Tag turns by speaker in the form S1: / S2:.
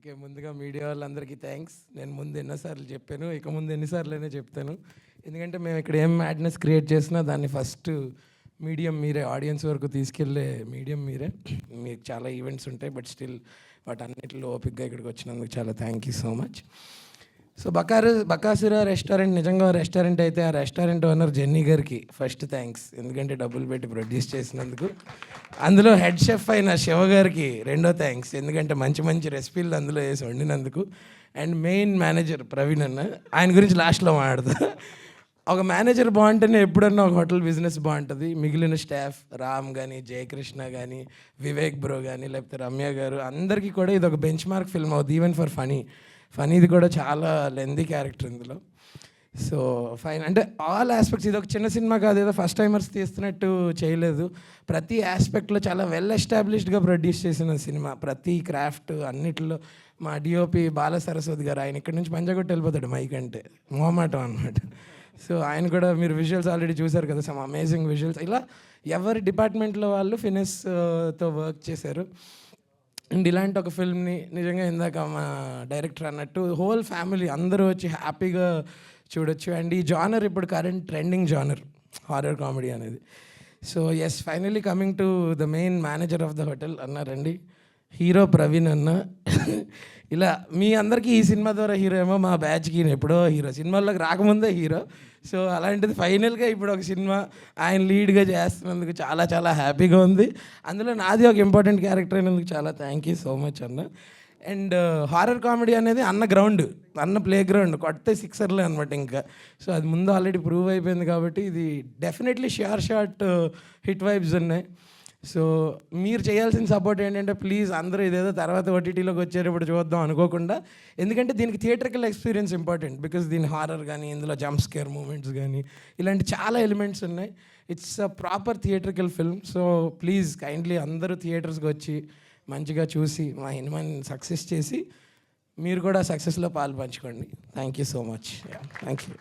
S1: Okay, ముందుగా media వాళ్ళందరికీ thanks. నేను ముందు ఎన్నోసార్లు చెప్పాను, ఇక ముందు ఎన్నిసార్లైనా చెప్తాను. ఎందుకంటే మేము ఇక్కడ ఏం మ్యాడ్నెస్ క్రియేట్ చేసినా దాన్ని ఫస్ట్ మీడియం మీరే, ఆడియన్స్ వరకు తీసుకెళ్ళే మీడియం మీరే. మీకు చాలా ఈవెంట్స్ ఉంటాయి, బట్ స్టిల్ వాటన్నిటిలో ఓపిక్గా ఇక్కడికి వచ్చినందుకు చాలా thank you so much. So Bakasura restaurant నిజంగా రెస్టారెంట్ అయితే ఆ రెస్టారెంట్ ఓనర్ జెన్నీ గారికి ఫస్ట్ థ్యాంక్స్, ఎందుకంటే డబ్బులు పెట్టి ప్రొడ్యూస్ చేసినందుకు. అందులో హెడ్ షెఫ్ అయిన శివ గారికి రెండో థ్యాంక్స్, ఎందుకంటే మంచి మంచి రెసిపీలు అందులో వేసి వండినందుకు. అండ్ మెయిన్ మేనేజర్ ప్రవీణ్ అన్న, ఆయన గురించి లాస్ట్లో మాట్లాడతా. ఒక మేనేజర్ బాగుంటేనే ఎప్పుడన్నా ఒక హోటల్ బిజినెస్ బాగుంటుంది. మిగిలిన స్టాఫ్ రామ్ కానీ, జయకృష్ణ కానీ, వివేక్ బ్రో కానీ, లేకపోతే రమ్య గారు, అందరికీ కూడా ఇది ఒక బెంచ్ మార్క్ ఫిల్మ్ అవుతుంది. ఈవెన్ ఫర్ ఫనీది కూడా చాలా లెందీ క్యారెక్టర్ ఇందులో. సో ఫైన్ అంటే ఆల్ ఆస్పెక్ట్స్, ఇది ఒక చిన్న సినిమా కాదు, ఏదో ఫస్ట్ టైమర్స్ తీస్తున్నట్టు చేయలేదు. ప్రతి ఆస్పెక్ట్లో చాలా వెల్ ఎస్టాబ్లిష్డ్గా ప్రొడ్యూస్ చేసిన సినిమా. ప్రతి క్రాఫ్ట్ అన్నిటిలో మా డిఓపి బాల సరస్వతి గారు, ఆయన ఇక్కడ నుంచి పంజాగుట్ట వెళ్ళిపోతాడు మైక్ అంటే, మొహమాటం అనమాట. సో ఆయన కూడా మీరు విజువల్స్ ఆల్రెడీ చూశారు కదా, సమ్ అమేజింగ్ విజువల్స్. ఇలా ఎవరి డిపార్ట్మెంట్లో వాళ్ళు ఫినిష్తో వర్క్ చేశారు. అండ్ ఇలాంటి ఒక ఫిల్మ్ని నిజంగా ఇందాక మా డైరెక్టర్ అన్నట్టు హోల్ ఫ్యామిలీ అందరూ వచ్చి హ్యాపీగా చూడొచ్చు. అండ్ ఈ జానర్ ఇప్పుడు current trending genre horror comedy అనేది. So yes, finally coming to the main manager of the hotel అన్నారండి, హీరో ప్రవీణ్ అన్న. ఇలా మీ అందరికీ ఈ సినిమా ద్వారా హీరో ఏమో, మా బ్యాచ్కి ఎప్పుడో హీరో, సినిమాల్లోకి రాకముందే హీరో. సో అలాంటిది ఫైనల్గా ఇప్పుడు ఒక సినిమా ఆయన లీడ్గా చేస్తున్నందుకు చాలా చాలా హ్యాపీగా ఉంది. అందులో నాది ఒక ఇంపార్టెంట్ క్యారెక్టర్ అయినందుకు చాలా థ్యాంక్ యూ సో మచ్ అన్న. అండ్ హారర్ కామెడీ అనేది అన్న గ్రౌండ్, అన్న ప్లే గ్రౌండ్, కొడితే సిక్సర్లే అనమాట ఇంకా. సో అది ముందు ఆల్రెడీ ప్రూవ్ అయిపోయింది కాబట్టి ఇది డెఫినెట్లీ షార్ట్ హిట్ వైబ్స్ ఉన్నాయి. సో మీరు చేయాల్సిన సపోర్ట్ ఏంటంటే ప్లీజ్ అందరూ ఇదేదో తర్వాత ఓటీటీలోకి వచ్చేటప్పుడు చూద్దాం అనుకోకుండా, ఎందుకంటే దీనికి థియేటర్కల్ ఎక్స్పీరియన్స్ ఇంపార్టెంట్. బికాస్ దీని హారర్ కానీ, ఇందులో జంప్ స్కేర్ మూమెంట్స్ కానీ, ఇలాంటి చాలా ఎలిమెంట్స్ ఉన్నాయి. It's a proper theatrical film. So please kindly అందరూ థియేటర్స్కి వచ్చి మంచిగా చూసి మా సినిమాని సక్సెస్ చేసి మీరు కూడా సక్సెస్లో పాలు పంచుకోండి. Thank you so much. Thank you.